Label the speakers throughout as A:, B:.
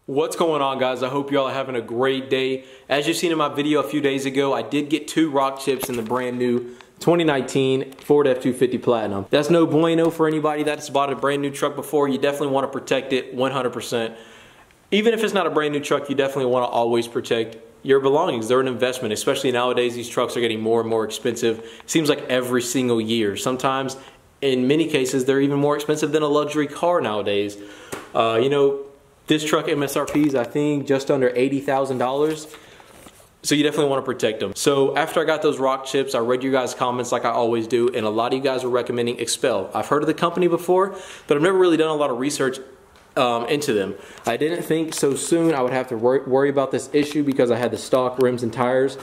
A: What's going on, guys? I hope you all are having a great day. As you've seen in my video a few days ago, I did get 2 rock chips in the brand new 2019 Ford F-250 Platinum. That's no bueno for anybody that's bought a brand new truck before. You definitely want to protect it 100%. Even if it's not a brand new truck, you definitely want to always protect your belongings. They're an investment, especially nowadays. These trucks are getting more and more expensive. It seems like every single year. Sometimes, in many cases, they're even more expensive than a luxury car nowadays. This truck MSRP is, I think, just under $80,000. So you definitely want to protect them. So after I got those rock chips, I read your guys' comments like I always do, and a lot of you guys were recommending XPEL. I've heard of the company before, but I've never really done a lot of research into them. I didn't think so soon I would have to worry about this issue because I had the stock rims and tires,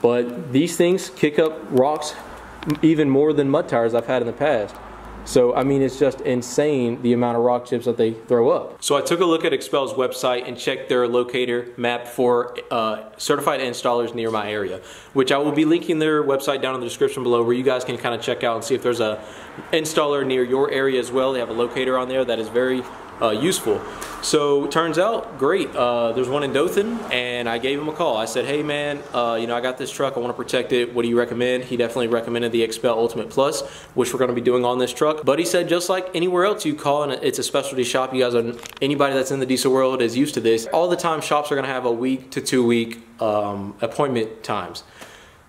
A: but these things kick up rocks even more than mud tires I've had in the past. So, I mean, it's just insane the amount of rock chips that they throw up. So I took a look at XPEL's website and checked their locator map for certified installers near my area, which I will be linking their website down in the description below where you guys can kind of check out and see if there's a installer near your area as well. They have a locator on there that is very useful. So turns out, great. There's one in Dothan, and I gave him a call. I said, hey man, I got this truck. I want to protect it. What do you recommend? He definitely recommended the XPEL Ultimate Plus, which we're going to be doing on this truck. But he said, just like anywhere else you call, and it's a specialty shop. You guys are, anybody that's in the diesel world is used to this. All the time, shops are going to have a week to 2 week appointment times.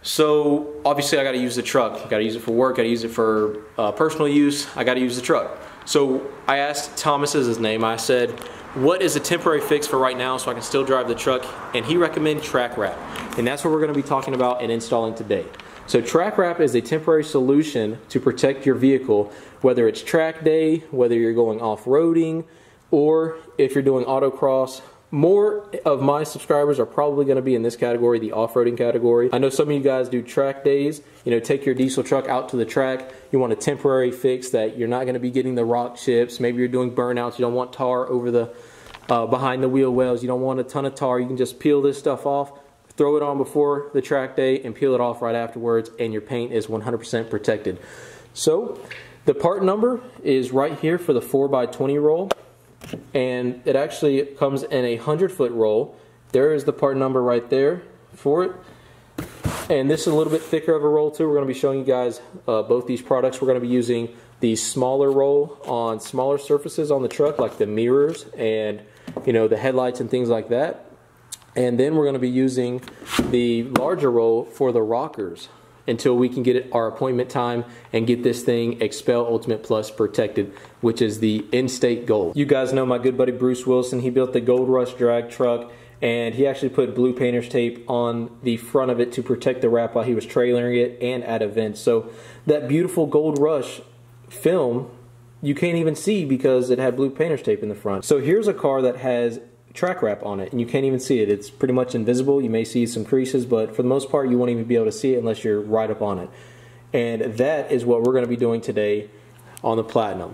A: So obviously I got to use the truck. I got to use it for work. I got to use it for personal use. I got to use the truck. So I asked Thomas, is his name, I said, what is a temporary fix for right now so I can still drive the truck? And he recommended track wrap. And that's what we're going to be talking about and installing today. So track wrap is a temporary solution to protect your vehicle, whether it's track day, whether you're going off-roading, or if you're doing autocross. More of my subscribers are probably going to be in this category, the off-roading category. I know some of you guys do track days. Take your diesel truck out to the track. You want a temporary fix that you're not going to be getting the rock chips. Maybe you're doing burnouts. You don't want tar over the behind the wheel wells. You don't want a ton of tar. You can just peel this stuff off, throw it on before the track day, and peel it off right afterwards, and your paint is 100% protected. So the part number is right here for the 4x20 roll. And it actually comes in a 100-foot roll. There is the part number right there for it. And this is a little bit thicker of a roll too. We're going to be showing you guys both these products. We're going to be using the smaller roll on smaller surfaces on the truck, like the mirrors and the headlights and things like that. And then we're going to be using the larger roll for the rockers until we can get our appointment time and get this thing XPEL Ultimate Plus protected, which is the in-state goal. You guys know my good buddy Bruce Wilson. He built the Gold Rush drag truck, and he actually put blue painter's tape on the front of it to protect the wrap while he was trailering it and at events. So that beautiful Gold Rush film, you can't even see because it had blue painter's tape in the front. So here's a car that has track wrap on it, and you can't even see it. It's pretty much invisible. You may see some creases, but for the most part you won't even be able to see it unless you're right up on it. And that is what we're going to be doing today on the Platinum,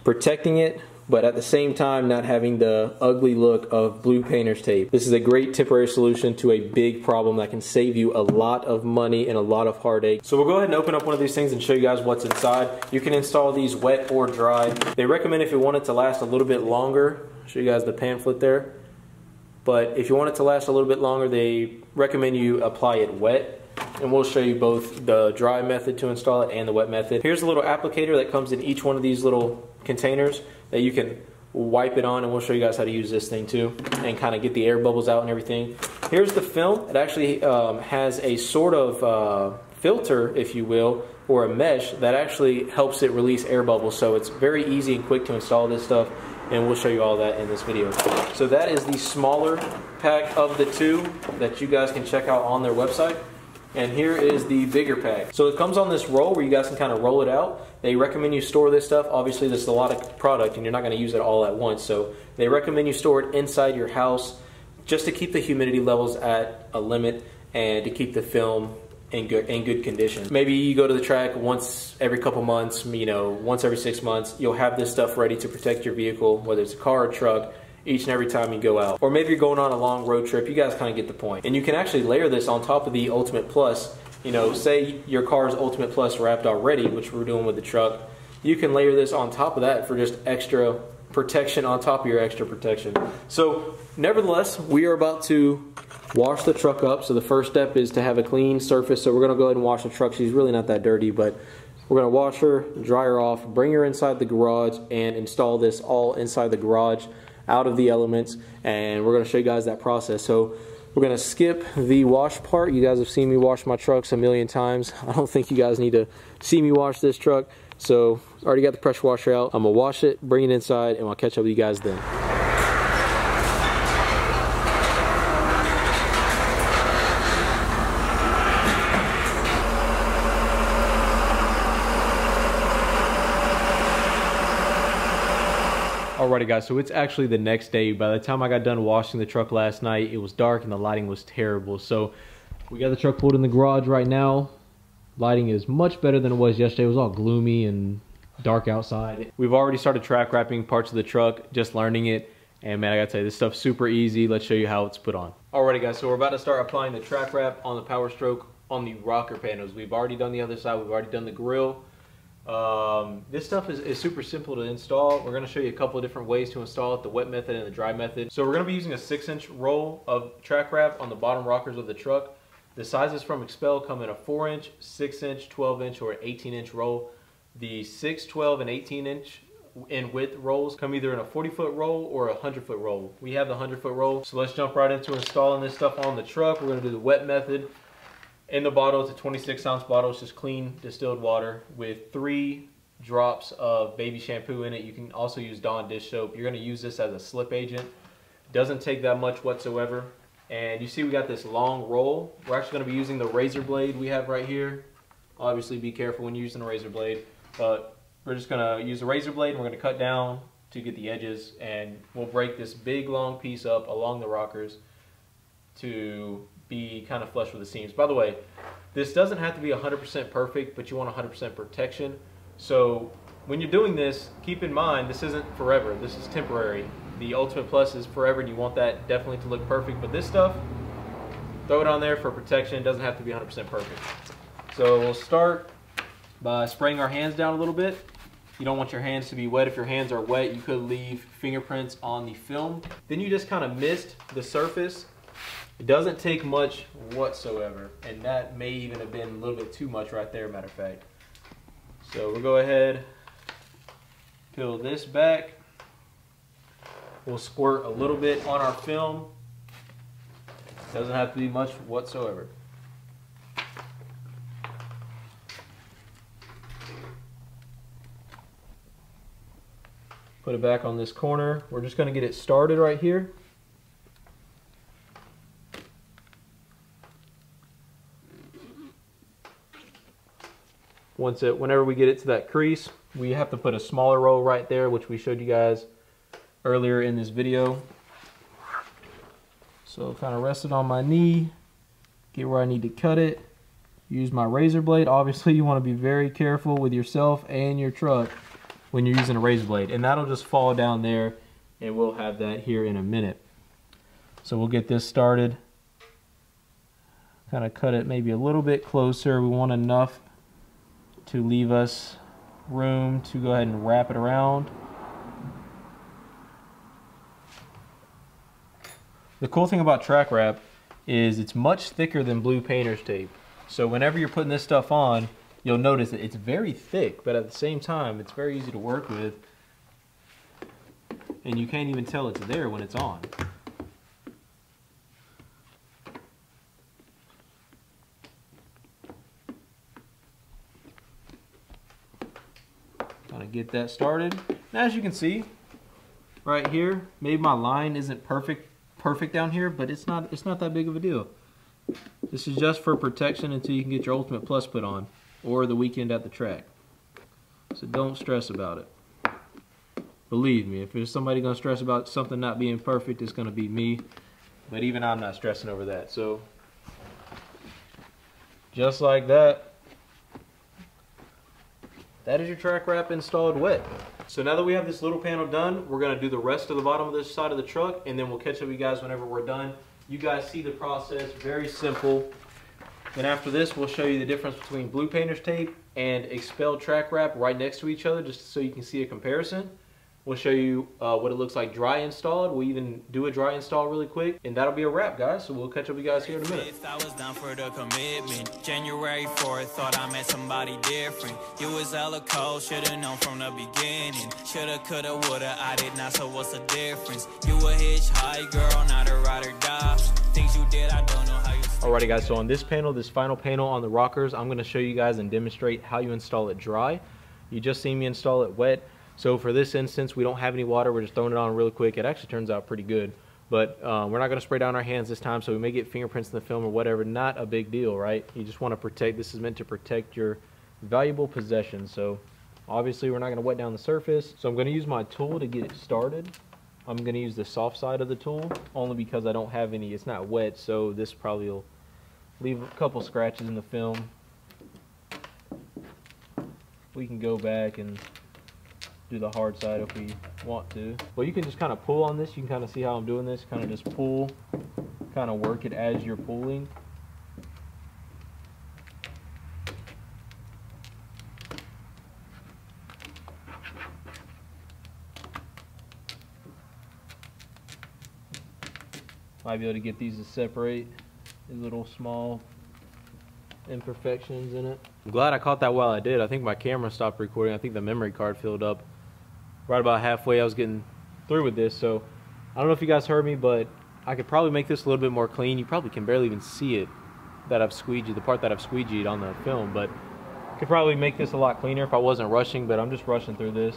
A: protecting it, but at the same time not having the ugly look of blue painter's tape. This is a great temporary solution to a big problem that can save you a lot of money and a lot of heartache. So we'll go ahead and open up one of these things and show you guys what's inside. You can install these wet or dry. They recommend if you want it to last a little bit longer, show you guys the pamphlet there, but if you want it to last a little bit longer, they recommend you apply it wet. And we'll show you both the dry method to install it and the wet method. Here's a little applicator that comes in each one of these little containers that you can wipe it on, and we'll show you guys how to use this thing too and kind of get the air bubbles out and everything. Here's the film. It actually has a sort of filter, if you will, or a mesh that actually helps it release air bubbles. So it's very easy and quick to install this stuff, and we'll show you all that in this video. So that is the smaller pack of the two that you guys can check out on their website. And here is the bigger pack. So it comes on this roll where you guys can kind of roll it out. They recommend you store this stuff. Obviously this is a lot of product and you're not going to use it all at once. So they recommend you store it inside your house just to keep the humidity levels at a limit and to keep the film in good condition. Maybe you go to the track once every couple months, once every 6 months. You'll have this stuff ready to protect your vehicle, whether it's a car or truck, each and every time you go out. Or maybe you're going on a long road trip. You guys kind of get the point. And you can actually layer this on top of the Ultimate Plus. Say your car's Ultimate Plus wrapped already, which we're doing with the truck. You can layer this on top of that for just extra protection on top of your extra protection. So nevertheless, we are about to wash the truck up. So the first step is to have a clean surface. So we're gonna go ahead and wash the truck. She's really not that dirty, but we're gonna wash her, dry her off, bring her inside the garage and install this all inside the garage out of the elements. And we're gonna show you guys that process. So we're gonna skip the wash part. You guys have seen me wash my trucks a million times. I don't think you guys need to see me wash this truck. So already got the pressure washer out. I'm gonna wash it, bring it inside, and I'll catch up with you guys then. Alrighty guys, so it's actually the next day. By the time I got done washing the truck last night, it was dark and the lighting was terrible. So we got the truck pulled in the garage right now. Lighting is much better than it was yesterday. It was all gloomy and dark outside. We've already started track wrapping parts of the truck, just learning it. And man, I gotta tell you, this stuff's super easy. Let's show you how it's put on. Alrighty guys, so we're about to start applying the track wrap on the Powerstroke on the rocker panels. We've already done the other side. We've already done the grill. This stuff is super simple to install. We're going to show you a couple of different ways to install it, the wet method and the dry method. So we're going to be using a 6-inch roll of track wrap on the bottom rockers of the truck. The sizes from Expel come in a 4-inch, 6-inch, 12-inch, or an 18-inch roll. The 6, 12, and 18-inch in width rolls come either in a 40-foot roll or a 100-foot roll. We have the 100-foot roll, so let's jump right into installing this stuff on the truck. We're going to do the wet method. In the bottle, it's a 26-ounce bottle. It's just clean distilled water with 3 drops of baby shampoo in it. You can also use Dawn dish soap. You're going to use this as a slip agent. Doesn't take that much whatsoever. And you see we got this long roll. We're actually going to be using the razor blade we have right here. Obviously be careful when you're using a razor blade. But we're just going to use a razor blade and we're going to cut down to get the edges. And we'll break this big long piece up along the rockers to be kind of flush with the seams. By the way, this doesn't have to be 100% perfect, but you want 100% protection. So when you're doing this, keep in mind this isn't forever. This is temporary. The Ultimate Plus is forever and you want that definitely to look perfect, but this stuff, throw it on there for protection. It doesn't have to be 100% perfect. So we'll start by spraying our hands down a little bit. You don't want your hands to be wet. If your hands are wet, you could leave fingerprints on the film. Then you just kind of mist the surface. It doesn't take much whatsoever, and that may even have been a little bit too much right there, matter of fact. So we'll go ahead, peel this back. We'll squirt a little bit on our film. Doesn't have to be much whatsoever. Put it back on this corner. We're just going to get it started right here. Whenever we get it to that crease, we have to put a smaller roll right there, which we showed you guys earlier in this video. So kind of rest it on my knee, get where I need to cut it, use my razor blade. Obviously you want to be very careful with yourself and your truck when you're using a razor blade, and that'll just fall down there, and we'll have that here in a minute. So we'll get this started, kind of cut it maybe a little bit closer. We want enough to leave us room to go ahead and wrap it around. The cool thing about track wrap is it's much thicker than blue painter's tape. So whenever you're putting this stuff on, you'll notice that it's very thick, but at the same time, it's very easy to work with. And you can't even tell it's there when it's on. Gonna get that started. Now, as you can see, right here, maybe my line isn't perfect down here, but it's not that big of a deal. This is just for protection until you can get your Ultimate Plus put on, or the weekend at the track. So don't stress about it. Believe me, if there's somebody gonna stress about something not being perfect, it's gonna be me. But even I'm not stressing over that. So just like that. That is your track wrap installed wet. So now that we have this little panel done, we're gonna do the rest of the bottom of this side of the truck, and then we'll catch up with you guys whenever we're done. You guys see the process, very simple. Then after this, we'll show you the difference between blue painter's tape and Expel track wrap right next to each other, just so you can see a comparison. We'll show you what it looks like dry installed. We'll even do a dry install really quick, and that'll be a wrap, guys. So we'll catch up with you guys here in a minute.
B: I was down for the commitment. January 4th, thought I met somebody different. You was hella cold, should've known from the beginning. Shoulda, coulda, woulda, I did not, so what's the difference? You a hitchhike girl, not a ride or die. Things you did, I don't know how you.
A: Alrighty guys, so on this panel, this final panel on the rockers, I'm gonna show you guys and demonstrate how you install it dry. You just seen me install it wet. So for this instance, we don't have any water. We're just throwing it on really quick. It actually turns out pretty good. But we're not going to spray down our hands this time, so we may get fingerprints in the film or whatever. Not a big deal, right? You just want to protect. This is meant to protect your valuable possessions. So obviously we're not going to wet down the surface. So I'm going to use my tool to get it started. I'm going to use the soft side of the tool only because I don't have any. It's not wet, so this probably will leave a couple scratches in the film. We can go back and do the hard side if we want to. Well, you can just kind of pull on this. You can kind of see how I'm doing this. Kind of just pull, kind of work it as you're pulling. Might be able to get these to separate these little small imperfections in it. I'm glad I caught that while I did. I think my camera stopped recording. I think the memory card filled up right about halfway. I was getting through with this, so I don't know if you guys heard me, but I could probably make this a little bit more clean. You probably can barely even see it, that I've squeegeed, the part that I've squeegeed on the film, but I could probably make this a lot cleaner if I wasn't rushing, but I'm just rushing through this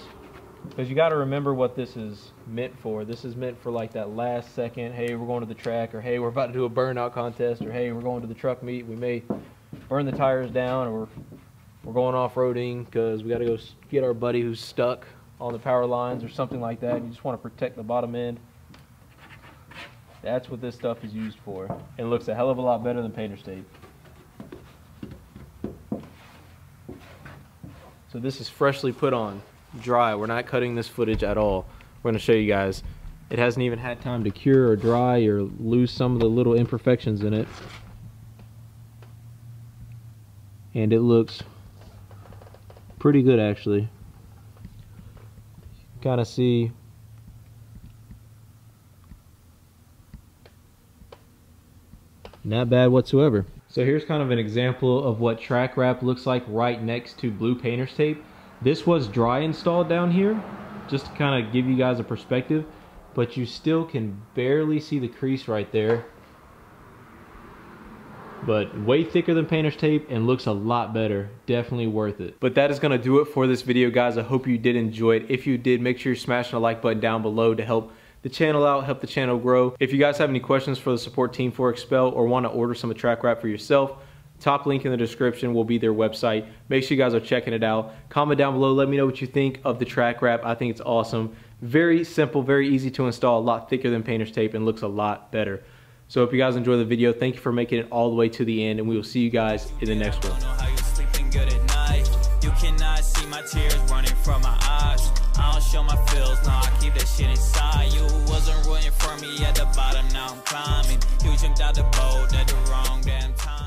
A: because you got to remember what this is meant for. This is meant for like that last second, hey, we're going to the track, or hey, we're about to do a burnout contest, or hey, we're going to the truck meet, we may burn the tires down, or we're going off-roading because we got to go get our buddy who's stuck on the power lines or something like that. You just want to protect the bottom end. That's what this stuff is used for. And it looks a hell of a lot better than painter's tape. So this is freshly put on, dry. We're not cutting this footage at all. We're going to show you guys. It hasn't even had time to cure or dry or lose some of the little imperfections in it. And it looks pretty good, actually. Kind of see not bad whatsoever. So here's kind of an example of what track wrap looks like right next to blue painter's tape. This was dry installed down here, just to kind of give you guys a perspective, but you still can barely see the crease right there. But way thicker than painter's tape and looks a lot better. Definitely worth it. But that is going to do it for this video, guys. I hope you did enjoy it. If you did, make sure you're smashing the like button down below to help the channel out, help the channel grow. If you guys have any questions for the support team for Expel or want to order some track wrap for yourself, top link in the description will be their website. Make sure you guys are checking it out. Comment down below. Let me know what you think of the track wrap. I think it's awesome. Very simple, very easy to install. A lot thicker than painter's tape and looks a lot better. So if you guys enjoyed the video, thank you for making it all the way to the end, and we will see you guys in the next one. You cannot see my tears running from my eyes. I don't show my feels, no, I keep that shit inside. You wasn't rooting for me at the bottom, now I'm climbing. You jumped out the boat at the wrong damn time.